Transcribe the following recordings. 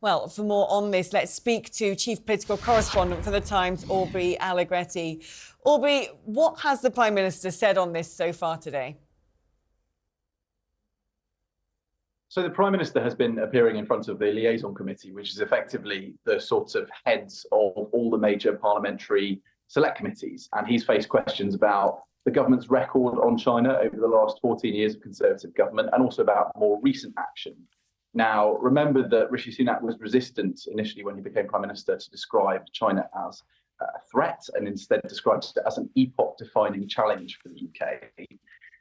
Well, for more on this, let's speak to Chief Political Correspondent for the Times, Aubrey Allegretti. Aubrey, what has the Prime Minister said on this so far today? So the Prime Minister has been appearing in front of the Liaison Committee, which is effectively the sort of heads of all the major parliamentary select committees. And he's faced questions about the government's record on China over the last 14 years of Conservative government, and also about more recent action. Now, remember that Rishi Sunak was resistant initially when he became Prime Minister to describe China as a threat, and instead described it as an epoch-defining challenge for the UK.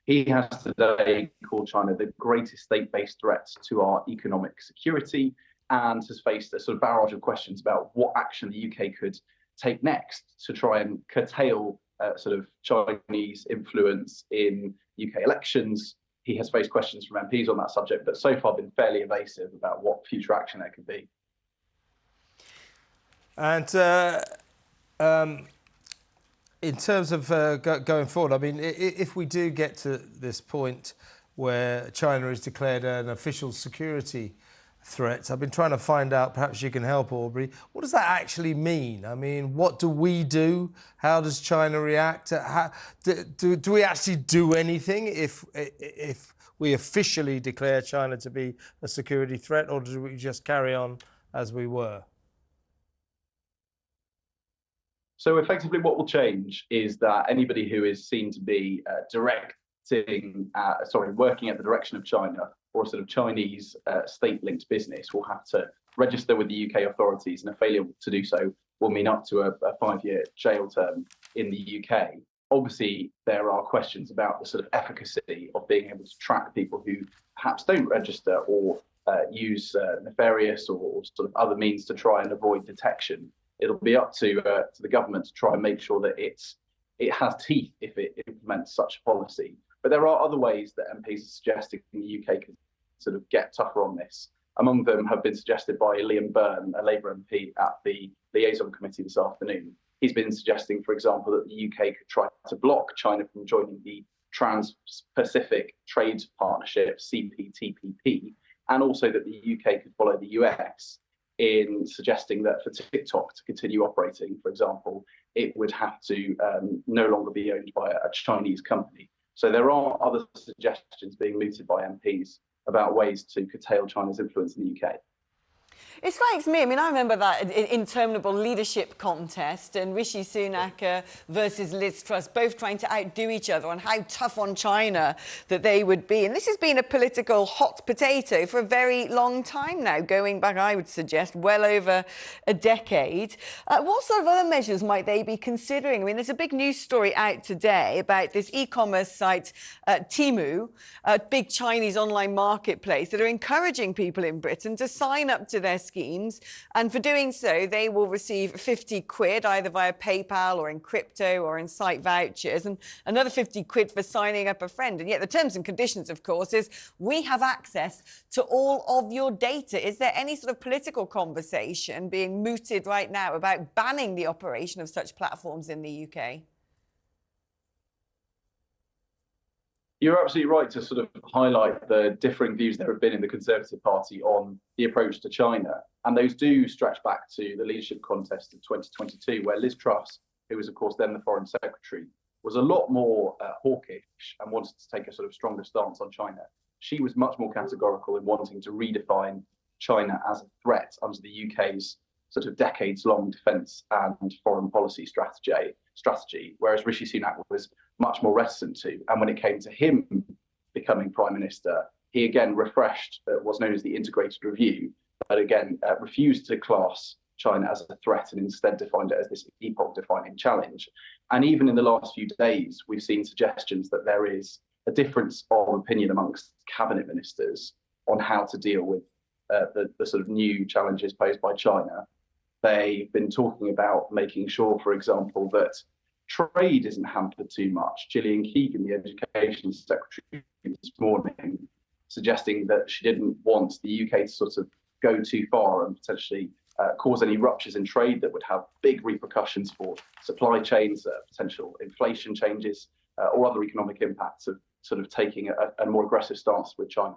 He has today called China the greatest state-based threat to our economic security, and has faced a sort of barrage of questions about what action the UK could take next to try and curtail sort of Chinese influence in UK elections. He has faced questions from MPs on that subject, but so far been fairly evasive about what future action there could be. And in terms of going forward, I mean, if we do get to this point where China is declared an official security threat, I've been trying to find out, perhaps you can help, Aubrey, what does that actually mean? I mean, what do we do? How does China react? Do we actually do anything if we officially declare China to be a security threat, or do we just carry on as we were? So effectively what will change is that anybody who is seen to be working at the direction of China, or a sort of Chinese state-linked business, will have to register with the UK authorities, and a failure to do so will mean up to a 5-year jail term in the UK. Obviously, there are questions about the sort of efficacy of being able to track people who perhaps don't register or use nefarious or sort of other means to try and avoid detection. It'll be up to the government to try and make sure that it has teeth if it implements such a policy. But there are other ways that MPs are suggesting the UK could sort of get tougher on this. Among them have been suggested by Liam Byrne, a Labour MP at the Liaison Committee this afternoon. He's been suggesting, for example, that the UK could try to block China from joining the Trans-Pacific Trade Partnership, CPTPP, and also that the UK could follow the US in suggesting that for TikTok to continue operating, for example, it would have to no longer be owned by a Chinese company. So there are other suggestions being mooted by MPs about ways to curtail China's influence in the UK. It strikes me, I mean, I remember that interminable leadership contest and Rishi Sunak versus Liz Truss, both trying to outdo each other on how tough on China that they would be. And this has been a political hot potato for a very long time now, going back, I would suggest, well over a decade. What sort of other measures might they be considering? I mean, there's a big news story out today about this e-commerce site, Temu, a big Chinese online marketplace, that are encouraging people in Britain to sign up to their schemes, and for doing so they will receive 50 quid either via PayPal or in crypto or in site vouchers, and another 50 quid for signing up a friend. And yet the terms and conditions, of course, is we have access to all of your data. Is there any sort of political conversation being mooted right now about banning the operation of such platforms in the UK? You're absolutely right to sort of highlight the differing views there have been in the Conservative Party on the approach to China. And those do stretch back to the leadership contest of 2022, where Liz Truss, who was, of course, then the Foreign Secretary, was a lot more hawkish and wanted to take a sort of stronger stance on China. She was much more categorical in wanting to redefine China as a threat under the UK's sort of decades-long defence and foreign policy strategy, whereas Rishi Sunak was much more reticent to. And when it came to him becoming Prime Minister, he again refreshed what's known as the integrated review, but again refused to class China as a threat and instead defined it as this epoch-defining challenge. And even in the last few days, we've seen suggestions that there is a difference of opinion amongst cabinet ministers on how to deal with the sort of new challenges posed by China. They've been talking about making sure, for example, that trade isn't hampered too much. Gillian Keegan, the Education Secretary, this morning, suggesting that she didn't want the UK to sort of go too far and potentially cause any ruptures in trade that would have big repercussions for supply chains, potential inflation changes, or other economic impacts of sort of taking a more aggressive stance with China.